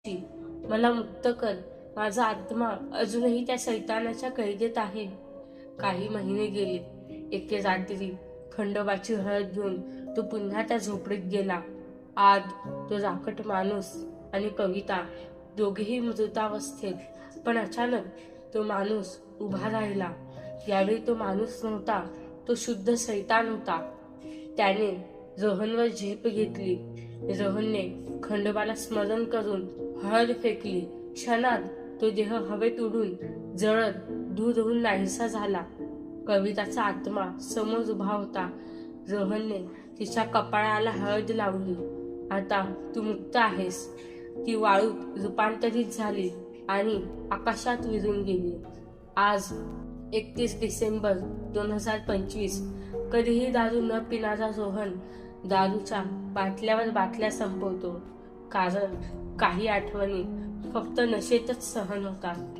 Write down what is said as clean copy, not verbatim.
मला मुक्त कर. माझा आत्मा अजूनही त्या शैतानाच्या कैदेत आहे. काही महिने गेले. एके रात्री खंडोबाची हळद घेऊन तो पुन्हा त्या झोपडीत गेला. आज तो राकट माणूस आणि कविता दोघेही मृतावस्थेत. पण अचानक तो माणूस उभा राहिला. यावेळी तो माणूस नव्हता, तो शुद्ध शैतान होता. त्याने रोहनवर झेप घेतली. रोहनने खंडोबाला स्मरण करून हळद फेकली. क्षणात तो देह हवेत उडून जळत दूर होऊन नाहीसा झाला. कविताचा आत्मा समोर उभा होता. रोहनने तिच्या कपाळाला हळद लावली. आता तू मुक्त आहेस. ती वाळूत रूपांतरित झाली आणि आकाशात विरून गेली. आज 31 डिसेंबर 2025. कधीही दारू न पिणारा रोहन दारूच्या बाटल्यावर बाटल्या संपवतो, कारण काही आठवणी फक्त नशेतच सहन होतात.